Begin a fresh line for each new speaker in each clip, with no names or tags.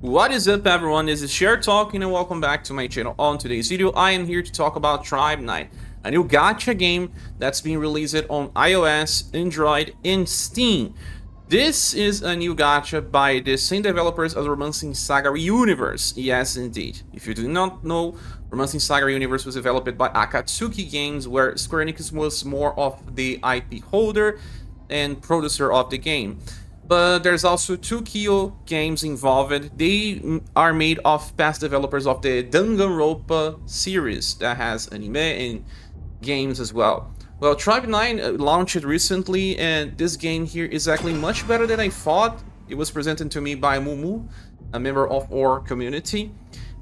What is up, everyone? This is Cher talking and welcome back to my channel. On today's video, I am here to talk about Tribe 9, a new gacha game that's being released on iOS, Android, and Steam. This is a new gacha by the same developers as Romancing Saga UniverSe. Yes, indeed. If you do not know, Romancing Saga UniverSe was developed by Akatsuki Games, where Square Enix was more of the IP holder and producer of the game. But there's also two Kyo games involved. They are made of past developers of the Danganronpa series that has anime and games as well. Well, Tribe 9 launched recently, and this game here is actually much better than I thought. It was presented to me by Mumu, a member of our community.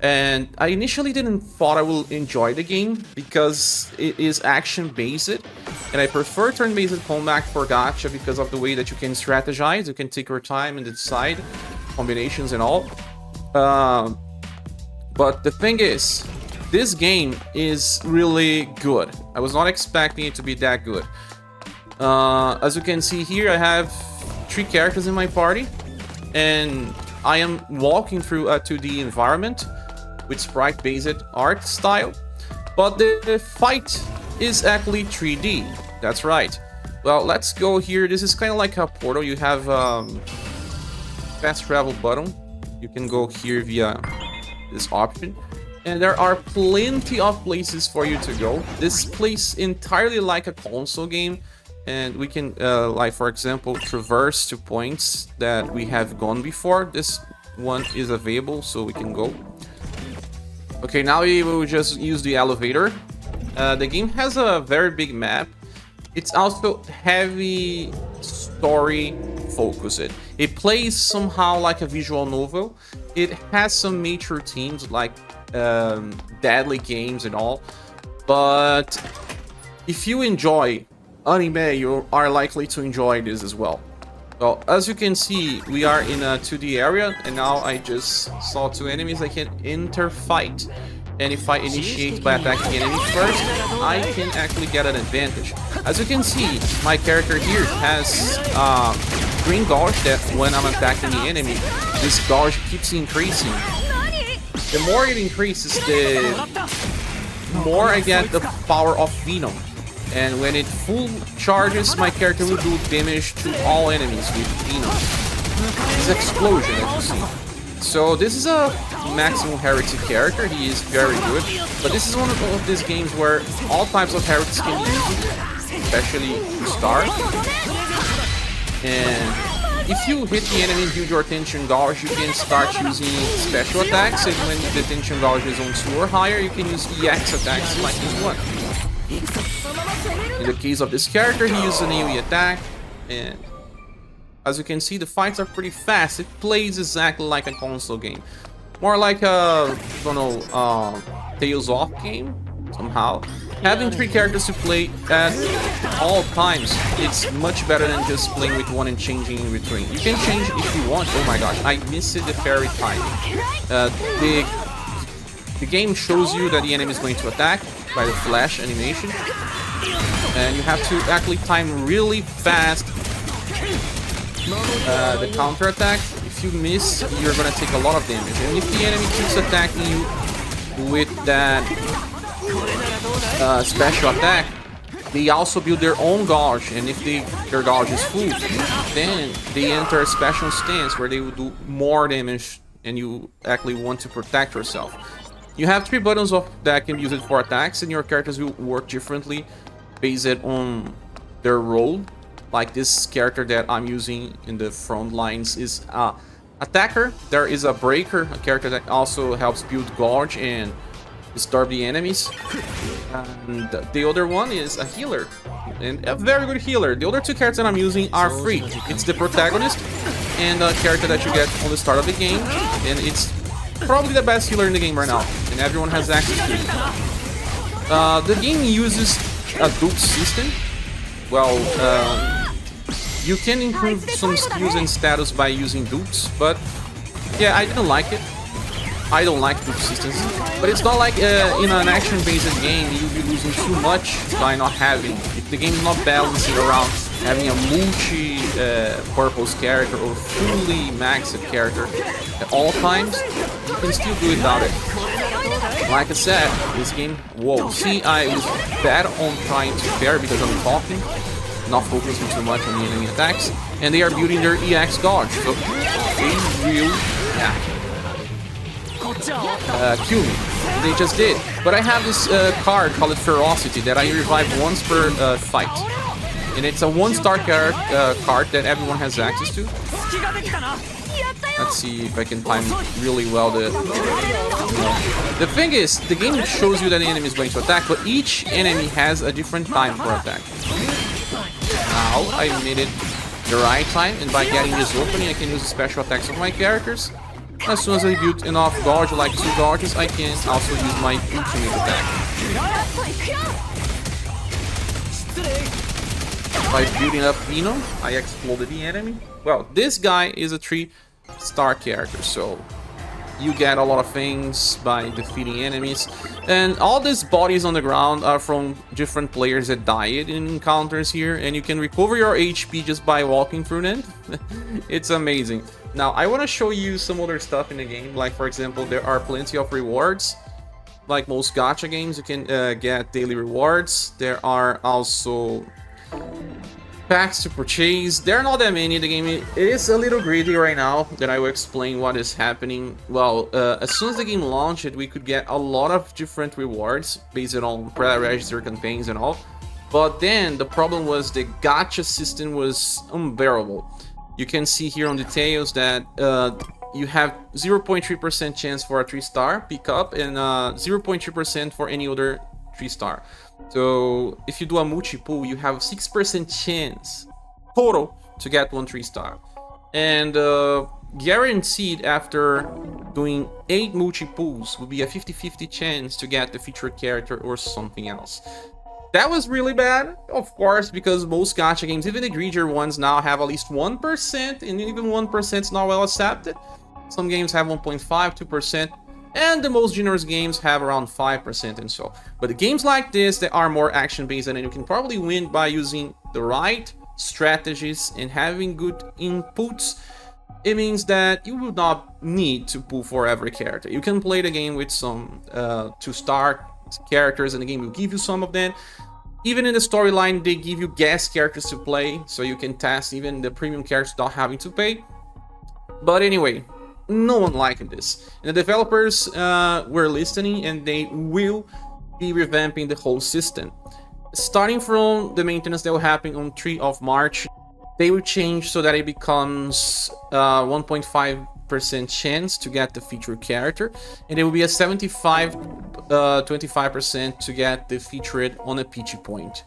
And I initially didn't thought I will enjoy the game because it is action-based, and I prefer turn-based combat for gacha because of the way that you can strategize. You can take your time and decide combinations and all. But the thing is, this game is really good. I was not expecting it to be that good. As you can see here, I have 3 characters in my party, and I am walking through a 2D environment with sprite-based art style, but the fight is actually 3D. That's right. Well, let's go here. This is kind of like a portal. You have fast travel button. You can go here via this option, and there are plenty of places for you to go. This plays entirely like a console game, and we can, like for example, traverse to points that we have gone before. This one is available, so we can go. Okay, now we will just use the elevator. The game has a very big map. It's also heavy story focused. It plays somehow like a visual novel. It has some major themes like deadly games and all. But if you enjoy anime, you are likely to enjoy this as well. Well, as you can see, we are in a 2D area, and now I just saw 2 enemies. I can enter fight, and if I initiate by attacking the enemy first, I can actually get an advantage. As you can see, my character here has green gauge that when I'm attacking the enemy, this gauge keeps increasing. The more it increases, the more I get the power of Venom. And when it full charges, my character will do damage to all enemies with Venom. This explosion, as you see. So this is a maximum heretic character. He is very good. But this is one of these games where all types of heretics can be used, especially Star. And if you hit the enemy and use your tension gauge, you can start using special attacks. And when the tension gauge is on 2 or higher, you can use EX attacks like this one. In the case of this character, he uses an AoE attack, and as you can see, the fights are pretty fast. It plays exactly like a console game, more like a, I don't know, Tales of game somehow. Having 3 characters to play at all times, it's much better than just playing with one and changing in between. You can change if you want. Oh my gosh, I missed the fairy timing. The game shows you that the enemy is going to attack by the flash animation, and you have to actually time really fast the counter attack. If you miss, you're gonna take a lot of damage, and if the enemy keeps attacking you with that special attack, they also build their own gauge, and if their gauge is full, then they enter a special stance where they will do more damage, and you actually want to protect yourself. You have 3 buttons that can be used for attacks, and your characters will work differently based on their role. Like this character that I'm using in the front lines is attacker. There is a breaker, a character that also helps build gauge and disturb the enemies. And the other one is a healer, and a very good healer. The other 2 characters that I'm using are free. It's the protagonist and a character that you get on the start of the game, and it's probably the best healer in the game right now, and everyone has access to it. The game uses a dupe system. Well, you can improve some skills and status by using dupes, but yeah, I didn't like it. I don't like dupe systems, but it's not like in an action-based game you'll be losing too much by not having. If the game is not balancing around having a multi purpose character or fully maxed character at all times, you can still do it without it. Like I said, this game, whoa, see, I was bad on trying to parry because I'm talking, not focusing too much on the enemy attacks, and they are building their EX dodge, so they will, kill me. They just did. But I have this card called Ferocity that I revive once per fight. And it's a 1-star card that everyone has access to. Let's see if I can time really well the thing is, the game shows you that the enemy is going to attack, but each enemy has a different time for attack. Now I made it the right time, and by getting this opening I can use the special attacks of my characters. As soon as I build enough dodge, like 2 dodges, I can also use my ultimate attack. By building up Venom, I exploded the enemy. Well, this guy is a 3-star character, so you get a lot of things by defeating enemies. And all these bodies on the ground are from different players that died in encounters here, and you can recover your HP just by walking through them. It's amazing. Now, I want to show you some other stuff in the game, like for example, there are plenty of rewards. Like most gacha games, you can get daily rewards. There are also packs to purchase. There are not that many. The game is a little greedy right now, that I will explain what is happening. Well, as soon as the game launched, we could get a lot of different rewards based on pre-registered campaigns and all. But then the problem was the gacha system was unbearable. You can see here on details that you have 0.3% chance for a 3-star pickup and 0.3% for any other 3-star. So if you do a multi-pull, you have 6% chance total to get 1 3-star. And guaranteed after doing 8 multi-pulls will be a 50-50 chance to get the featured character or something else. That was really bad, of course, because most gacha games, even the greedier ones, now have at least 1%, and even 1% is not well accepted. Some games have 1.5, 2%, and the most generous games have around 5% and so. But the games like this that are more action-based, and you can probably win by using the right strategies and having good inputs, it means that you will not need to pull for every character. You can play the game with some 2-star characters, and the game will give you some of them. Even in the storyline, they give you guest characters to play, so you can test even the premium characters without having to pay. But anyway, no one liked this. And the developers were listening, and they will be revamping the whole system. Starting from the maintenance that will happen on 3 of March, they will change so that it becomes 1.5% chance to get the featured character, and it will be a 25% to get the featured on a peachy point.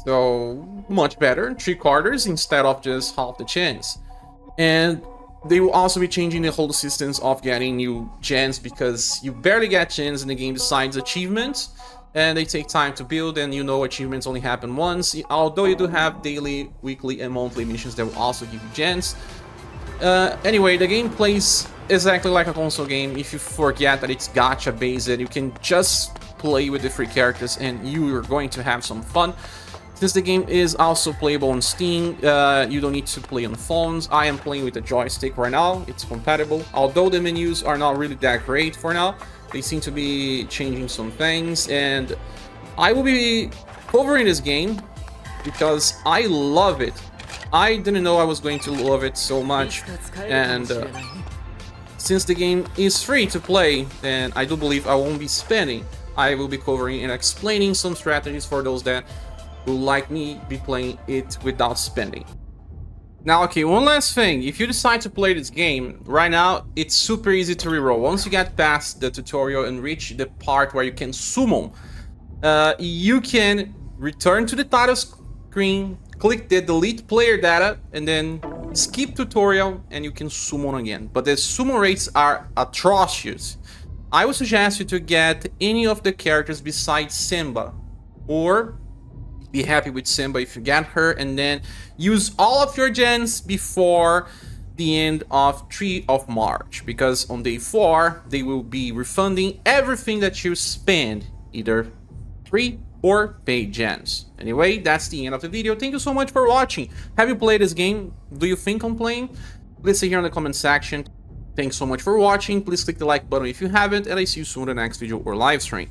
So much better, 3/4 instead of just half the chance. And they will also be changing the whole systems of getting new gens, because you barely get gens in the game besides achievements, and they take time to build, and achievements only happen once, although you do have daily, weekly, and monthly missions that will also give you gens. Anyway, the game plays exactly like a console game. If you forget that it's gacha based, you can just play with the free characters and you are going to have some fun. Since the game is also playable on Steam, you don't need to play on phones. I am playing with a joystick right now. It's compatible, although the menus are not really that great for now. They seem to be changing some things, and I will be covering this game because I love it. I didn't know I was going to love it so much, and since the game is free to play, and I do believe I won't be spending, I will be covering and explaining some strategies for those that will, like me, be playing it without spending. Now, okay, one last thing. If you decide to play this game, right now, it's super easy to reroll. Once you get past the tutorial and reach the part where you can summon, you can return to the title screen, click the delete player data, and then skip tutorial, and you can summon again. But the summon rates are atrocious. I would suggest you to get any of the characters besides Simba, or be happy with Simba if you get her, and then use all of your gens before the end of 3 of March, because on day 4 they will be refunding everything that you spend, either 3 or pay gems. Anyway, that's the end of the video. Thank you so much for watching. Have you played this game? Do you think I'm playing? Let's say here in the comment section. Thanks so much for watching. Please click the like button if you haven't, and I see you soon in the next video or live stream.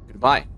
Goodbye.